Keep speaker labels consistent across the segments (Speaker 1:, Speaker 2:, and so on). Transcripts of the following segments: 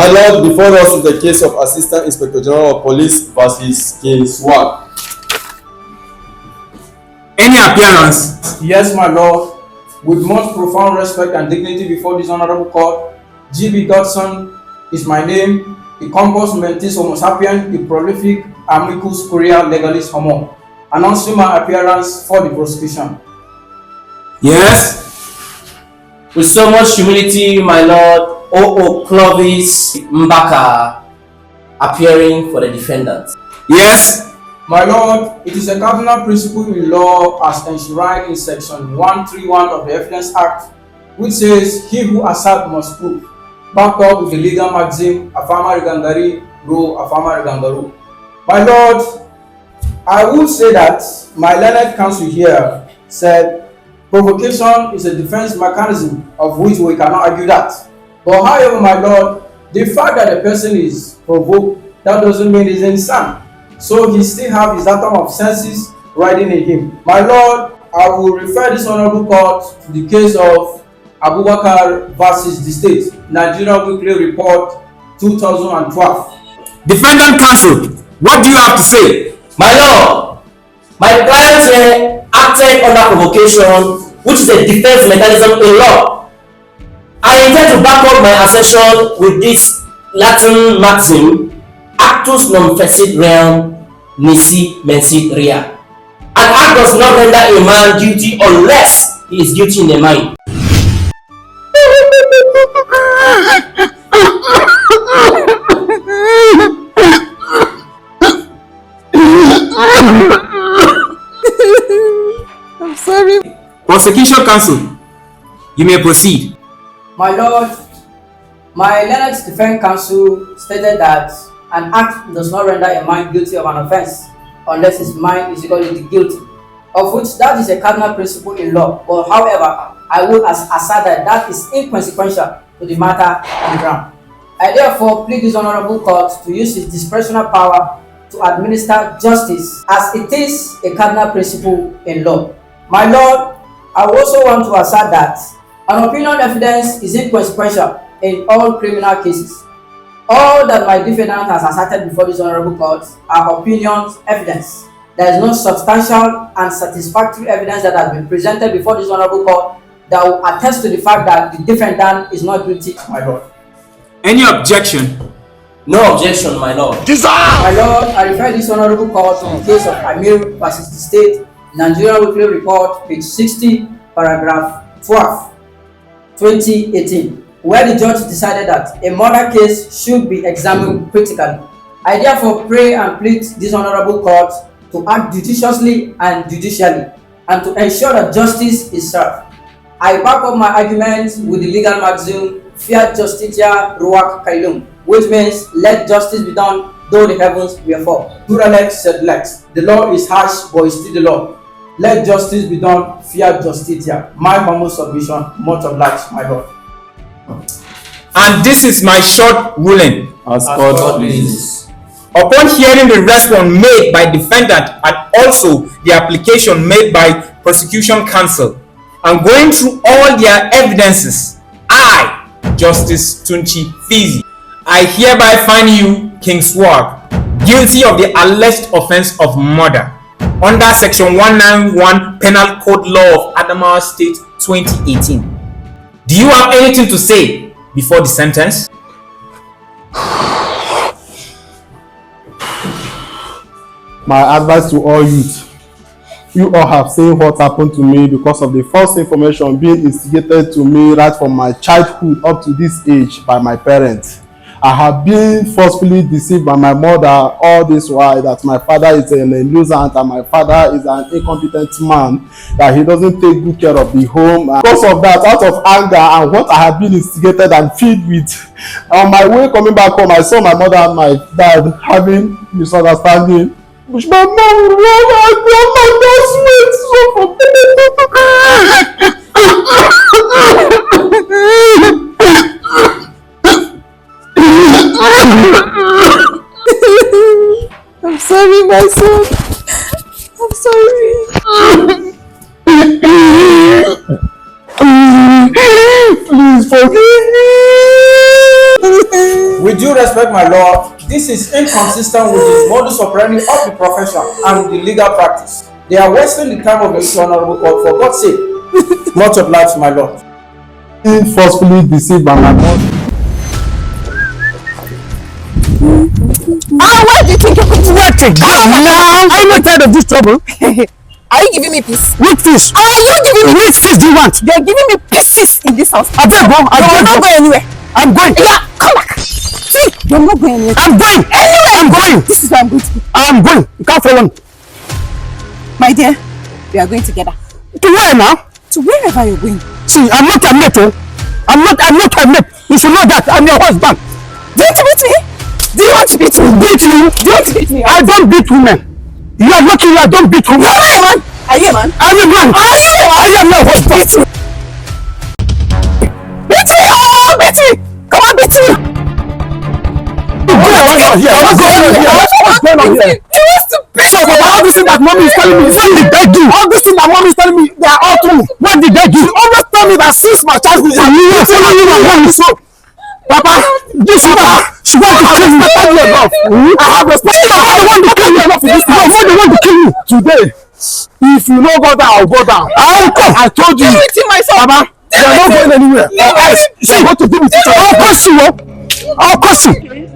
Speaker 1: My Lord, before us is the case of Assistant Inspector General of Police versus King Swag.
Speaker 2: Any appearance?
Speaker 3: Yes, my Lord. With most profound respect and dignity before this honorable court, G.B. Godson is my name, a compos mentis homo sapien, a prolific amicus curiae legalis homo, announcing my appearance for the prosecution.
Speaker 2: Yes.
Speaker 4: With so much humility, my Lord, O.O. Clovis Mbaka, appearing for the defendant.
Speaker 2: Yes.
Speaker 3: My Lord, it is a cardinal principle in law as enshrined in section 131 of the Evidence Act, which says he who asserts must prove, backed up with the legal maxim, affirma regandari, ro affirma regandaru. My Lord, I will say that my learned counsel here said provocation is a defense mechanism of which we cannot argue that. But however, my Lord, the fact that a person is provoked, that doesn't mean he's insane. So he still has his atom of senses riding in him. My Lord, I will refer this honorable court to the case of Abubakar versus the state, Nigeria Weekly Report 2012.
Speaker 2: Defendant counsel, what do you have to say?
Speaker 4: My Lord, my client here acted under provocation, which is a defense mechanism in law. I intend to back up my assertion with this Latin maxim, actus non fecit ream nisi mensit rea. An act does not render a man guilty unless he is guilty in the mind.
Speaker 2: I'm sorry. Prosecution counsel, you may proceed.
Speaker 5: My Lord, my learned defense counsel stated that an act does not render a man guilty of an offense unless his mind is equal to the guilty, of which that is a cardinal principle in law. But however, I would assert that that is inconsequential to the matter on ground. I therefore plead this honorable court to use its discretionary power to administer justice, as it is a cardinal principle in law. My Lord, I also want to assert that an opinion evidence is inconsequential in all criminal cases. All that my defendant has asserted before this honorable court are opinions evidence. There is no substantial and satisfactory evidence that has been presented before this honorable court that will attest to the fact that the defendant is not guilty, my Lord.
Speaker 2: Any objection?
Speaker 4: No objection, my Lord.
Speaker 5: My Lord, I refer this honorable court to the case of Amir versus the state, Nigeria Weekly Report, page 60, paragraph 12, 2018, where the judge decided that a murder case should be examined critically. I therefore pray and plead this honorable court to act judiciously and judicially, and to ensure that justice is served. I back up my arguments with the legal maxim, fiat justitia ruac caelum, which means let justice be done though the heavens were fall. Pluralex sed lex. The law is harsh, but it's still the law. Let justice be done, fiat justitia. My humble submission, much obliged, my Lord.
Speaker 2: And this is my short ruling.
Speaker 1: As God pleases.
Speaker 2: Upon hearing the response made by defendant and also the application made by prosecution counsel, and going through all their evidences, I, Justice Tunchi Fizi, I hereby find you, King Swag, guilty of the alleged offense of murder under Section 191 Penal Code Law of Adamawa State 2018. Do you have anything to say before the sentence?
Speaker 6: My advice to all youth: you all have seen what happened to me because of the false information being instigated to me right from my childhood up to this age by my parents. I have been forcefully deceived by my mother all this while that my father is an nuisance and my father is an incompetent man, that he doesn't take good care of the home. And because of that, out of anger and what I have been instigated and filled with, on my way coming back home, I saw my mother and my dad having misunderstanding, which my mom wrong and grandma just went so for
Speaker 7: I'm sorry, my son. I'm sorry.
Speaker 6: Please forgive me.
Speaker 3: With due respect, my lord, this is inconsistent with the modus operandi of the profession and the legal practice. They are wasting the time of the honorable court, for God's sake. Much obliged, my lord.
Speaker 6: Being forcefully deceived by my mother.
Speaker 7: Where do you think you're going to work? Now, are you not tired of this trouble? Are you giving me peace? What peace? Are you giving me peace? Do you want? They're giving me pieces in this house. I beg, bro. I'm not going anywhere. I'm going. Yeah, come back. See, you're not going anywhere. I'm going. Anywhere. I'm going. This is where I'm going to be. I'm going. You can't follow me. My dear, we are going together. To where now? To wherever you're going. See, I'm not a mate, oh. I'm not a mate. You should know that. I'm your husband. Do you want to beat me? Do you want to beat me? Beat you? Do you want to beat me? I don't beat women. You are lucky I don't beat women. Are you a man? Are you a man? I'm a man. I am your husband. Beat me! Oh, beat me! Come on, beat me! What's going on here? He wants to beat me! All this thing that mommy is telling me, what did they do? All this thing that mommy is telling me, they are all true. What did they do? She always tell me that since my childhood, you are telling me that so. Papa, this is she wants to kill me. I have respect. I'm not the one to kill you enough in this house. I'm not the one to kill you. Today, if you no go down, I'll go down. I'll come. I told you. Papa, you are not going anywhere. See what to do with it. I'll curse you. I'll curse you.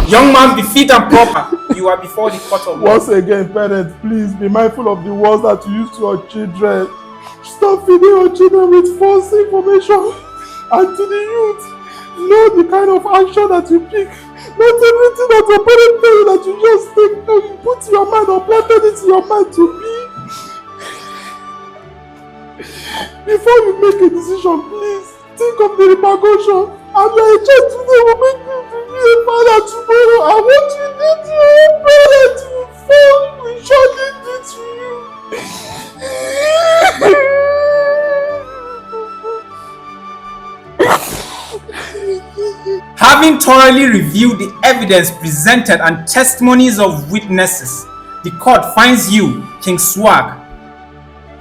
Speaker 2: Young man, be fit and proper. You are before the court of law.
Speaker 6: Once again, parents, please be mindful of the words that you use to your children. Stop feeding your children with false information. And to the youth, know the kind of action that you pick. Not everything that your parents tell you that you just think, no, you put in your mind or planted it in your mind to be. Before you make a decision, please think of the repercussion. And your child today will make you to be a father tomorrow. And what you did to your parents will fall. We surely did to you.
Speaker 2: Having thoroughly reviewed the evidence presented and testimonies of witnesses, the court finds you, King Swag,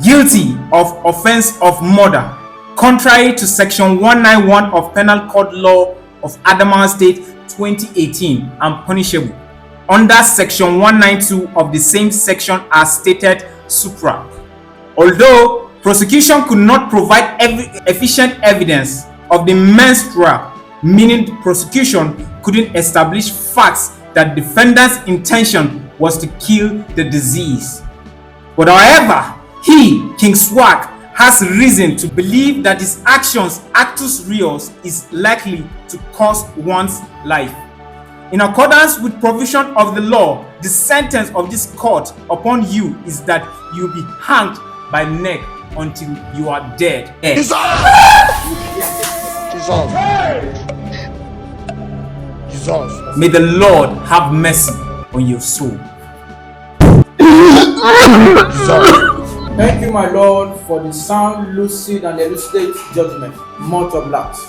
Speaker 2: guilty of offense of murder, contrary to Section 191 of Penal Code Law of Adamawa State 2018 and punishable under Section 192 of the same section as stated supra. Although prosecution could not provide efficient evidence of the menstrual, meaning the prosecution couldn't establish facts that defendant's intention was to kill the disease. But however, he, King Swag, has reason to believe that his actions, actus reus, is likely to cost one's life. In accordance with provision of the law, the sentence of this court upon you is that you be hanged by neck until you are dead.
Speaker 8: Jesus! Jesus!
Speaker 2: May the Lord have mercy on your soul.
Speaker 8: Jesus!
Speaker 3: Thank you, my lord, for the sound, lucid, and elucidate judgment. Much obliged.